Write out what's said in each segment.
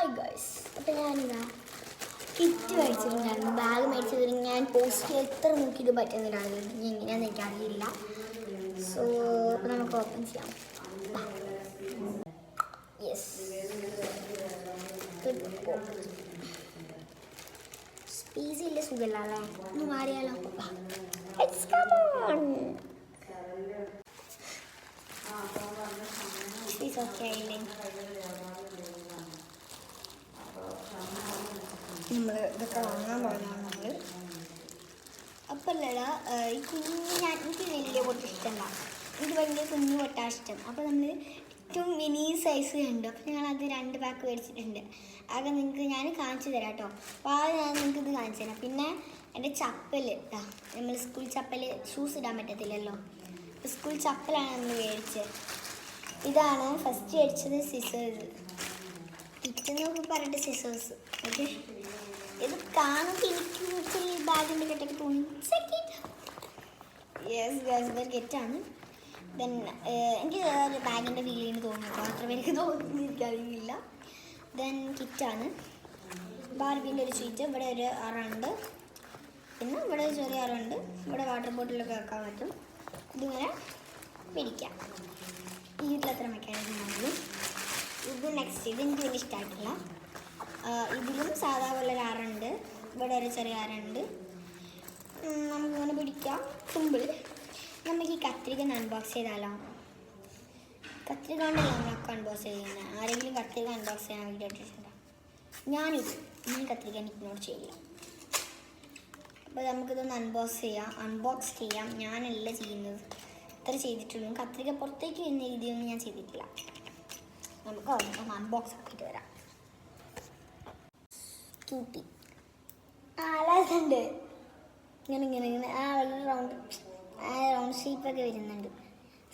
Hi guys, അപ്പം ഞാനിതാ kit മേടിച്ചിട്ടുണ്ടായിരുന്നു. Bag മേടിച്ചതിന് ഞാൻ പോസ്റ്റ് എത്ര നോക്കിയിട്ട് പറ്റുന്നില്ലായിരുന്നു. ഇനി എങ്ങനെയാണെന്ന് എനിക്കറിയില്ല. സോ അപ്പം നമുക്ക് ഓപ്പൺ ചെയ്യാം. യെസ്, സ്പീസിൻ്റെ സുഖമല്ല അല്ലേ? ഒന്ന് മാറിയാലോ? Let's come on. It's okay. നമ്മൾ ഇതൊക്കെ വാങ്ങാൻ പോകുന്നതാണ് നമ്മൾ. അപ്പം അല്ലടാ, ഈ കുഞ്ഞ് എനിക്ക് വലിയ പൊട്ട് ഇഷ്ടമല്ല, എനിക്ക് ഭയങ്കര കുഞ്ഞു പൊട്ടാ ഇഷ്ടം. അപ്പോൾ നമ്മൾ ഏറ്റവും മിനി സൈസ് ഉണ്ട്. അപ്പോൾ ഞങ്ങളത് 2 പാക്ക് മേടിച്ചിട്ടുണ്ട്. ആകെ നിങ്ങൾക്ക് ഞാൻ കാണിച്ചു തരാം കേട്ടോ. അപ്പോൾ ഞാൻ നിങ്ങൾക്ക് ഇത് കാണിച്ചു തരാം. പിന്നെ എൻ്റെ ചപ്പൽ, നമ്മൾ സ്കൂൾ ചപ്പൽ, ഷൂസ് ഇടാൻ പറ്റത്തില്ലല്ലോ, സ്കൂൾ ചപ്പലാണ് നമ്മൾ മേടിച്ചത്. ഇതാണ് ഫസ്റ്റ് മേടിച്ചത്. സിസേഴ്സ് കിച്ചെന്നൊക്കെ പറഞ്ഞിട്ട് സിസേഴ്സ്. ഓക്കെ, ഇത് കാണുമ്പോൾ എനിക്ക് ബാഗിൻ്റെ കെട്ടൊക്കെ തോന്നി. സെക്കൻഡ് യെസ് ഗൈസ്, ഇതൊരു കെറ്റാണ്. ദെൻ എനിക്ക് ഒരു ബാഗിൻ്റെ ഫീലിങ്ങിന് തോന്നുന്നു, അത്ര പേർക്ക് തോന്നുന്നു എനിക്കറിയില്ല. ദെൻ കിറ്റാണ്. ബാർബിൻ്റെ ഒരു ഷീറ്റ്, ഇവിടെ ഒരു അറുണ്ട്, പിന്നെ ഇവിടെ ഒരു ചെറിയ അറുണ്ട്, ഇവിടെ വാട്ടർ ബോട്ടിലൊക്കെ വെക്കാൻ പറ്റും. ഇതിങ്ങനെ പിടിക്കാം. ഈ വീട്ടിലത്ര മെക്കാനിസം ആണെങ്കിലും ഇത് നെക്സ്റ്റ്, ഇത് എനിക്ക് വലിയ ഇഷ്ടമായിട്ടില്ല. ഇതിലും സാധാ പോലെ ഒരു അറുണ്ട്, ഇവിടെ ഒരു ചെറിയ അറുണ്ട്. നമുക്കിങ്ങനെ പിടിക്കാം, സിമ്പിൾ. നമുക്ക് ഈ കത്രിക അൺബോക്സ് ചെയ്താലോ? കത്രിക കൊണ്ടല്ല നമ്മളൊക്കെ അൺബോക്സ് ചെയ്യുന്നത്. ആരെങ്കിലും കത്രിക അൺബോക്സ് ചെയ്യാൻ വീഡിയോ ഇട്ടിട്ടുണ്ടോ? ഞാൻ കത്രിക എനിക്കിനോട് ചെയ്യില്ല. അപ്പോൾ നമുക്കിതൊന്ന് അൺബോക്സ് ചെയ്യാം. ഞാനല്ല ചെയ്യുന്നത്, ഇത്ര ചെയ്തിട്ടുള്ളൂ. കത്രിക പുറത്തേക്ക് വരുന്ന രീതിയൊന്നും ഞാൻ ചെയ്തിട്ടില്ല. നമുക്ക് ഒന്ന് അൺബോക്സ് ആക്കിയിട്ട് വരാം. ക്യൂട്ടി ആലാസുണ്ട്, ഇങ്ങനെ വളരെ റൗണ്ട് ഷേപ്പൊക്കെ വരുന്നുണ്ട്.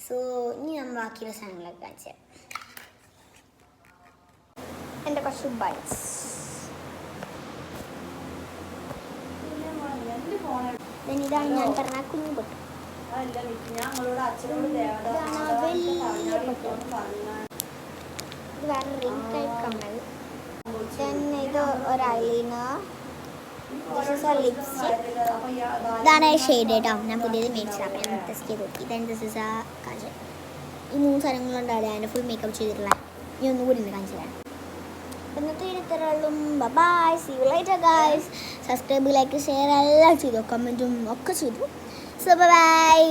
സോ ഇനി നമ്മൾ ബാക്കിയുള്ള സാധനങ്ങളൊക്കെ കാണിച്ചു തരാം. എൻ്റെ കുറച്ച് ബൈറ്റ്സ്, ഇതാണ് ഞാൻ പറഞ്ഞ കുഞ്ഞു പൊട്ട്. ഇത് വേറെ റിംഗ് ടൈപ്പ് കമ്മൽ. ഇത് ഒരു ഐലൈനർ, ലിപ്സ്റ്റിക്. ഇതാണ് ഷെയ്ഡ് കേട്ടോ, ഞാൻ പുതിയത് മേടിച്ചതാണ്. ഞാൻ ടെസ്റ്റ് ചെയ്ത് നോക്കി. Then this is kajal. ഈ 3 സാധനങ്ങളുണ്ടാവില്ല അതിൻ്റെ ഫുൾ മേക്കപ്പ് ചെയ്തിട്ടുള്ള. ഇനി ഒന്നുകൂടി ഉണ്ട് കാണിച്ചു തരാം. ഇന്നത്തെ ഇത്രയുള്ളൂ. Bye, see you later guys. Subscribe, like, share എല്ലാം ചെയ്തു, കമൻറ്റും ഒക്കെ ചെയ്തു. So by.